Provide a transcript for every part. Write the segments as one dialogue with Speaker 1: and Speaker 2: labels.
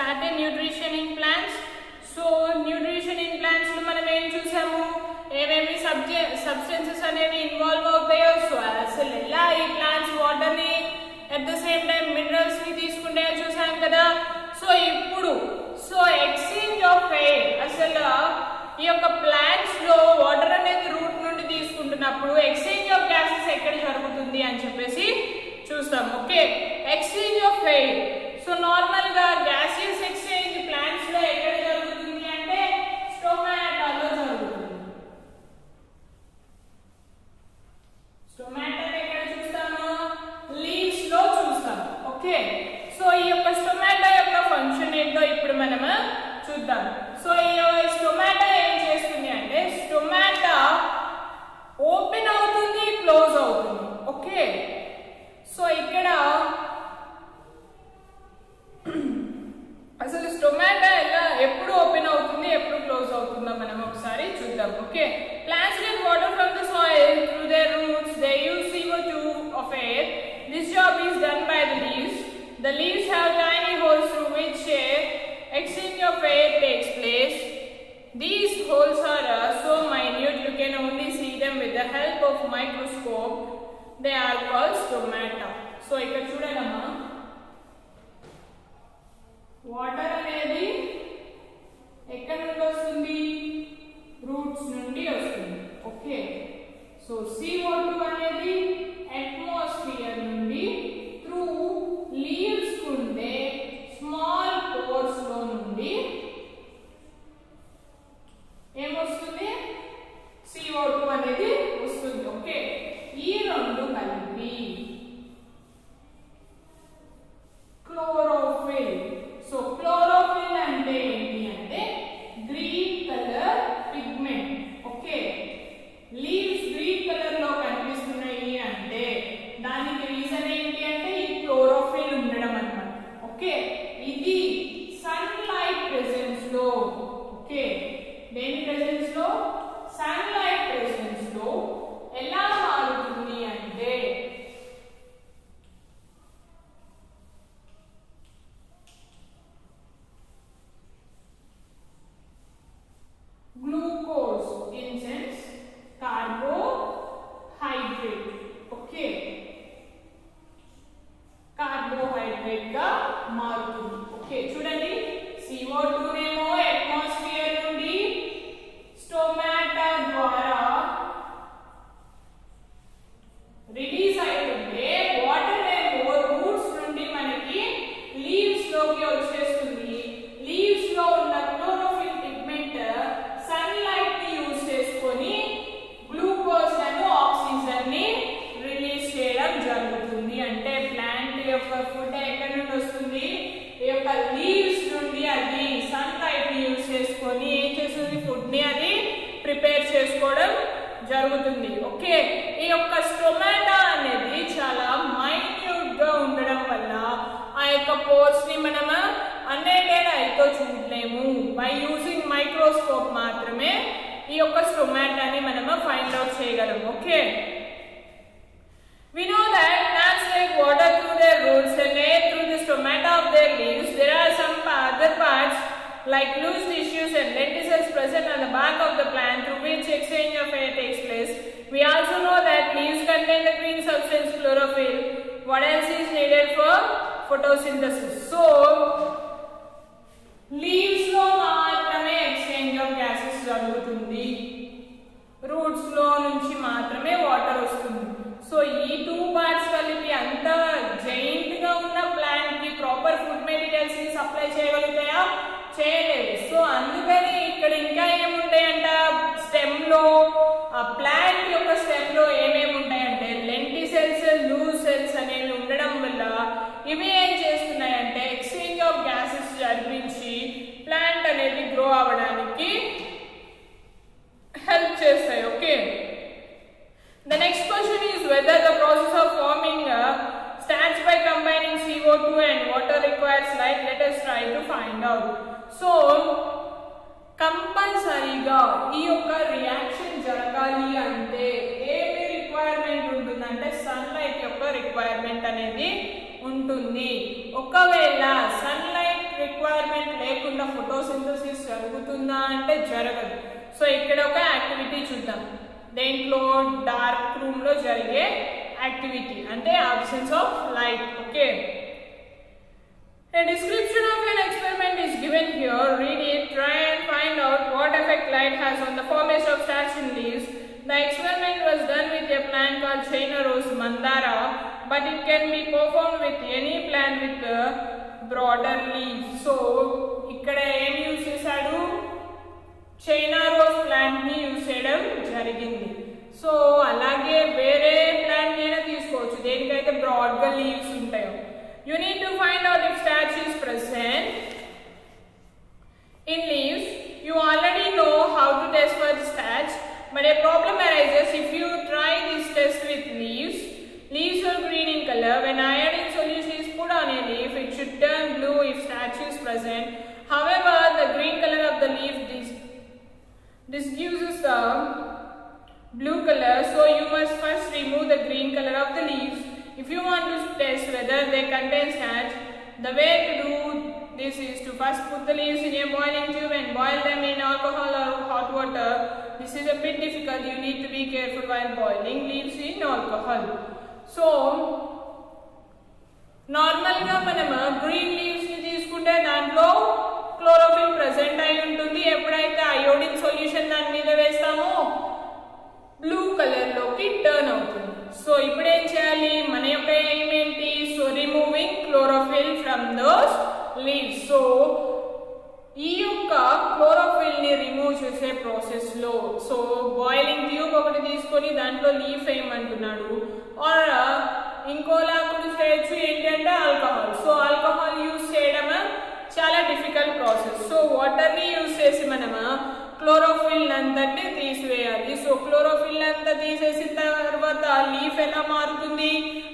Speaker 1: started nutrition in plants. So nutrition in plants లో మనం ఏం చూసాము, ఏమేమి సబ్స్టెన్సెస్ అనేవి ఇన్వాల్వ్ అవుతాయో, సో అసలు ఎలా ఈ ప్లాంట్స్ వాటర్ ని at the same time minerals ని తీసుకుంటాయో చూసాం కదా. సో ఇప్పుడు ఎక్స్చేంజ్ ఆఫ్ ఎయిర్, అసలు ఈ యొక్క ప్లాంట్స్ లో వాటర్ అనేది రూట్ నుండి తీసుకుంటున్నప్పుడు ఎక్స్చేంజ్ ఆఫ్ గ్యాసెస్ ఎక్కడ జరుగుతుంది అని చెప్పేసి చూస్తాం. Okay, exchange of air. So normal గా గ్యాసియస్ ఎక్స్చేంజ్ ప్లాంట్స్ లో ఎక్కడ జరుగుతుంది అంటే స్టోమాటాలో జరుగుతుంది. స్టోమాటా ఎక్కడ చూస్తాము, లీవ్స్ లో చూస్తాం. ఓకే, సో ఈ యొక్క స్టోమాటా యొక్క ఫంక్షన్ ఏంటో ఇప్పుడు మనము చూద్దాం. సో ఈ స్టోమాటా ఏం చేస్తుంది అంటే స్టోమాటా ఓపెన్ అవుతుంది, క్లోజ్ అవుతుంది. ఓకే, సో ఇక్కడ అసలు స్టోమాటా ఎలా ఎప్పుడు ఓపెన్ అవుతుంది ఎప్పుడు క్లోజ్ అవుతుందో మనం ఒకసారి చూద్దాం. Okay, plants get water from the soil through their roots. They use CO2 of air. This job is done by the leaves. The leaves have tiny holes through which exchange of air takes place. These holes are so minute you can only see them with the help of microscope. They are called stomata. So ఇక్కడ చూడండమ్మా, water అనేది ఎక్కడ నుండి వస్తుంది, roots నుండి వస్తుంది. Okay, so CO2 అనేది atmosphere నుండి త్రూ లీవ్స్ ఉండే స్మాల్ పోర్స్ లో నుండి ఏమొస్తుంది, CO2 అనేది వస్తుంది. ఓకే, ఈ రెండు కలిపి క్లోరోఫిల్. సో క్లోరోఫిల్ అంటే ఏంటి అంటే green colour pigment. Okay, leaves green colour లో కనిపిస్తున్నాయి అంటే దానికి రీజన్ ఏంటి అంటే ఈ క్లోరోఫిల్ ఉండడం అన్నమాట. ఓకే, ఇది సన్ లైట్ ప్రెసెన్స్ లో, ఓకే దేని ప్రెసెన్స్ లో, సన్ లైట్ ప్రెసెన్స్ లో ఎలా మారుతుంది అంటే glucose in sense carbohydrate. Okay, carbohydrate గా మారుతుంది. ఓకే, చూడండి CO2 నేమో అట్మాస్ఫియర్ నుండి స్టోమాటా ద్వారా రిలీజ్ అవుతుంటే వాటర్ ఏమో రూట్స్ నుండి మనకి లీవ్స్ లోకి వచ్చేస్తుంది. లీవ్స్ లో ఉన్న క్లోరోఫిల్ పిగ్మెంట్ సన్ లైట్ ని యూజ్ చేసుకొని గ్లూకోజ్ అను ఆక్సిజన్ ని రిలీజ్ చేయడం జరుగుతుంది. అంటే ప్లాంట్ యొక్క ఫుడ్ ఎక్కడి నుండి వస్తుంది, ఈ యొక్క లీవ్స్ నుండి అది సన్ లైట్ ని యూజ్ చేసుకొని ఏం చేస్తుంది, ఫుడ్ ని అది ప్రిపేర్ చేసుకోవడం జరుగుతుంది. ఓకే, ఈ యొక్క స్టోమాటా అనేది చాలా మైన్యూట్ గా ఉండడం వల్ల ఆ యొక్క పోర్స్ ని మనం అన్ఎయిడెడ్ ఐతో చూడలేము. బై యూజింగ్ మైక్రోస్కోప్ మాత్రమే ఈ యొక్క స్టోమాటాని మనం ఫైండ్ అవుట్ చేయగలం. Okay, we know that plants take water through their roots and air through the stomata of their leaves. There are some other parts like loose tissues and lenticels present on the back of the plant through which exchange of air takes place. We also know that leaves contain the green substance chlorophyll. What else is needed for photosynthesis? So leaves లో మాత్రమే exchange of gases జరుగుతుంది, roots లో నుంచి మాత్రమే water వస్తుంది. So ఈ two parts కలిపి అంత జైంట్ గా ఉన్న ప్లాంట్ కి ప్రాపర్ ఫుడ్ మెటీరియల్స్ ని సప్లై చేయగలుగుతాయా, చేయలేదు. సో అందుకని ఇక్కడ ఇంకా ఏముంటాయంట, స్టెమ్ లో ఆ ప్లాంట్ యొక్క స్టెమ్ లో ఏమేమి ఉంటాయంటే లెంటిసెల్స్, లూజ్ సెల్స్ అనేవి ఉండడం వల్ల ఇవి ఏం చేస్తున్నాయంటే ఎక్స్చేంజ్ ఆఫ్ గ్యాసెస్ జరిపించి ప్లాంట్ అనేది గ్రో అవ్వడానికి హెల్ప్ చేస్తాయి. Okay, the next question is whether the process of forming starts by combining CO2 and water requires light. Let us try to find out. So కంపల్సరీగా ఈ యొక్క reaction జరగాలి అంటే ఏమి రిక్వైర్మెంట్ ఉంటుందంటే సన్లైట్ యొక్క రిక్వైర్మెంట్ అనేది ఉంటుంది. ఒకవేళ సన్లైట్ రిక్వైర్మెంట్ లేకుండా ఫోటోసింథసిస్ జరుగుతుందా అంటే జరగదు. సో ఇక్కడ ఒక యాక్టివిటీ చూద్దాం. దేంట్లో డార్క్ రూమ్ లో జరిగే యాక్టివిటీ అంటే absence of light. Okay, a description of an experiment is given here. Read it, try and find out what effect light has on the formation of starch in leaves. The experiment was done with a plant called China rose mandara, but it can be performed with any plant with broader leaves. So ikkada em use chesadu, China rose plant ni use cheyadam jarigindi. So alage vere plant aina teesukochu denikaithe broad ga leaves untayo. You need to find out if starch is present in leaves. You already know how to test for the starch, but a problem arises if you try this test with leaves. Leaves are green in color. When iodine solution is put on a leaf, it should turn blue if starch is present. However, the green color of the leaf diffuses the blue color, so you must first remove the green color of the leaves. If you want to test whether they contain starch, the way to do this is to first put the leaves in a boiling tube and boil them in alcohol or hot water. This is a bit difficult. You need to be careful while boiling leaves in alcohol. So, normal ga manam green leaves ni teeskunte dantlo chlorophyll present ayi untundi. Eppudaithe iodine solution dani meeda vestamo blue color loki turn avutundi. So ఇప్పుడు ఏం చేయాలి, మన యొక్క aim ఏంటి, so removing chlorophyll from those leaves. So ఈ యొక్క chlorophyll ని remove చేసే ప్రాసెస్ లో సో బాయిలింగ్ ట్యూబ్ ఒకటి తీసుకొని దాంట్లో లీఫ్ వేయమంటున్నాడు, ఆర్ ఇంకోలా కూడా చేయొచ్చు ఏంటంటే ఆల్కహాల్. సో ఆల్కహాల్ యూజ్ చేయడం చాలా డిఫికల్ట్ ప్రాసెస్. సో వాటర్ ని యూజ్ చేసి మనము క్లోరోఫిల్ అంతటి తీసివేయాలి. సో క్లోరోఫిల్ అంతా తీసేసిన తర్వాత లీఫ్ ఎలా మారుతుంది,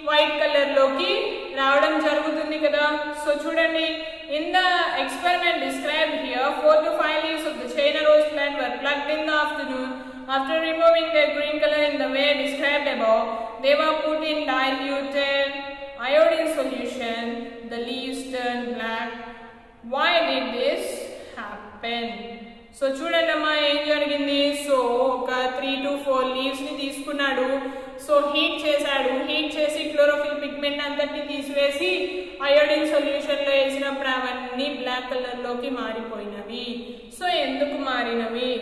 Speaker 1: వైట్ కలర్ లోకి రావడం జరుగుతుంది కదా. సో చూడండి, in the experiment described here 4 to 5 leaves of the China rose plant were plucked in the afternoon. After removing their green color in the way described above, they were put in diluted iodine solution. The leaves turned black. Why did this happen? So చూడండి అమ్మా ఏం జరిగింది. So ఒక 3 to 4 leaves ని తీసుకున్నాడు. So heat చేశాడు. Heat చేసి chlorophyll pigment అంతటిని తీసివేసి అయోడిన్ సొల్యూషన్ లో వేసినప్పుడు అవన్నీ బ్లాక్ కలర్ లోకి మారిపోయినవి. సో ఎందుకు మారినవి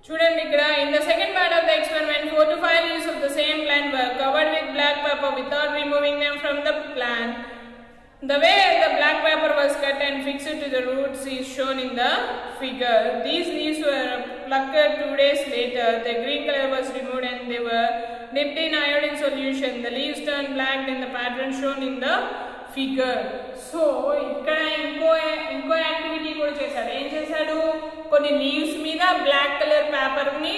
Speaker 1: చూడండి ఇక్కడ. In the second part of the experiment 4 to 5 leaves of the same plant were covered with black pepper without removing them from the plant. The way the black pepper was cut and fixed to the roots is shown in the figure. These leaves were plucked 2 days later. The green color was removed and they were dipped in iodine solution. The leaves turned black in the pattern shown in the figure. So ఇక్కడ ఇంకో activity కూడా చేశాడు. ఏం చేశాడు, కొన్ని leaves మీద black colour paper ని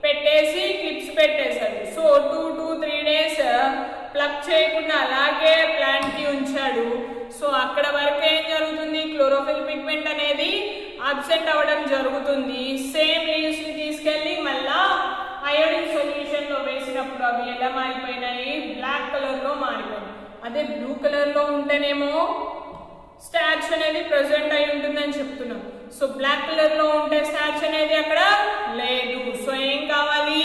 Speaker 1: పెట్టేసి క్లిప్స్ పెట్టేశాడు. సో 2 to 3 days ప్లక్ చేయకుండా అలాగే ప్లాంట్ కి ఉంచాడు. సో అక్కడ వరకు ఏం జరుగుతుంది, క్లోరోఫిల్ పిగ్మెంట్ అనేది అబ్సెంట్ అవ్వడం జరుగుతుంది. సేమ్ లీవ్స్ ని తీసుకెళ్లి మళ్ళా అయోడిన్ సొల్యూషన్ లో వేసినప్పుడు అవి ఎలా మారిపోయినాయి, బ్లాక్ కలర్ లో మారిపోయినాయి. అదే బ్లూ కలర్ లో ఉంటేనేమో స్టార్చ్ అనేది ప్రెసెంట్ అయి ఉంటుందని చెప్తున్నాం. సో బ్లాక్ కలర్ లో ఉంటే స్టార్చ్ అనేది అక్కడ లేదు. సో ఏం కావాలి,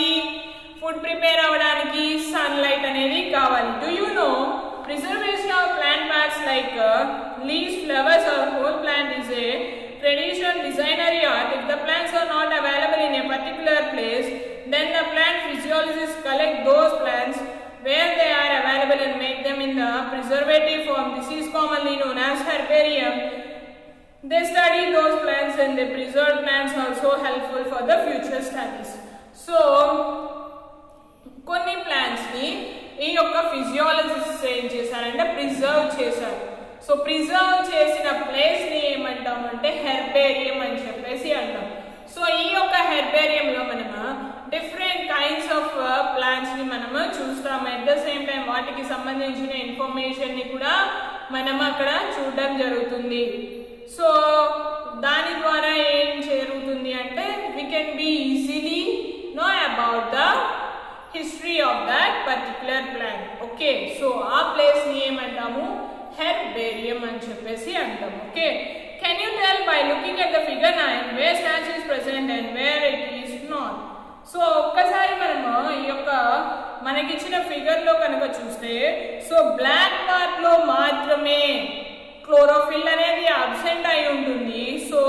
Speaker 1: ఫుడ్ ప్రిపేర్ అవ్వడానికి సన్లైట్ అనేది కావాలి. Do you know preservation of plant parts like leaves, flowers or whole plant is a traditional designery art. If the plants are not available in a particular place, then the plant physiologists collect those plants where they are available and make them in the preservative form. This is commonly known as herbarium. They study those plants and they preserve plants also helpful for the future studies. So కొన్ని plants ని ఈ యొక్క physiologist ఏం చేశారంటే preserve చేశారు. So preserve చేసిన place ని ఏమంటామంటే హెర్బేరియం అని చెప్పేసి అంటాం. సో ఈ యొక్క హెర్బేరియం లో మనము డిఫరెంట్ కైండ్స్ ఆఫ్ ప్లాంట్స్ ని మనము చూస్తాము. అట్ ద సేమ్ టైం వాటికి సంబంధించిన ఇన్ఫర్మేషన్ ని కూడా మనం అక్కడ చూడడం జరుగుతుంది. సో దాని ద్వారా ఏం జరుగుతుంది అంటే we can be easily know about the history of that particular plant. Okay, so ఆ ప్లేస్ ని ఏమంటాము, హెర్బేరియం barium అని చెప్పేసి అంటాం. Okay, can you tell by looking at the figure 9 where starch is present and where it is not? So ఒక్కసారి మనము ఈ యొక్క మనకిచ్చిన ఫిగర్ లో కనుక చూస్తే, సో బ్లాక్ పార్ట్ లో మాత్రమే క్లోరోఫిల్ అనేది అబ్సెంట్ అయి ఉంటుంది. సో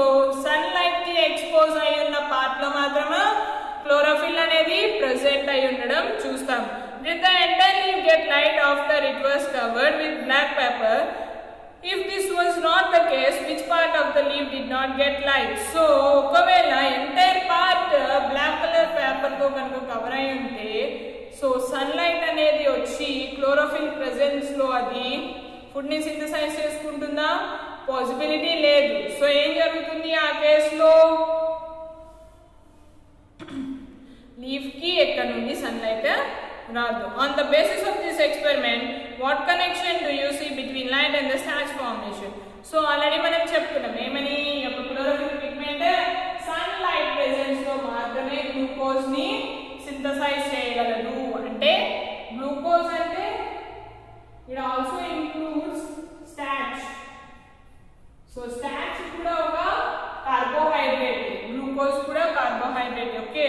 Speaker 1: సన్ లైట్ కి ఎక్స్పోజ్ అయి ఉన్న పార్ట్ లో మాత్రమే క్లోరోఫిల్ అనేది ప్రెసెంట్ అయి ఉండడం చూస్తాం. Did the entire leaf get light after it was covered with black paper? If this was not the case, which part of the leaf did not get light? So ఒకవేళ entire part black colour paper తో కనుక cover అయి ఉంటే, so sunlight అనేది వచ్చి chlorophyll presence లో అది food ని సింథసైజ్ చేసుకుంటుందా? పాసిబిలిటీ లేదు. సో ఏం జరుగుతుంది ఆ కేసులో? లీఫ్ కి ఎక్కడ నుండి సన్లైట్ రాదు. On the basis of this experiment what connection do you see between light and the starch formation? So already మనం చెప్పుకున్నాం ఏమని, chlorophyll pigment sunlight presence లో మాత్రమే గ్లూకోజ్ ని సింథసైజ్ చేయగలదు. అంటే గ్లూకోజ్ అంటే it also includes starch. So starch కూడా ఒక కార్బోహైడ్రేట్, గ్లూకోజ్ కూడా కార్బోహైడ్రేట్. ఓకే,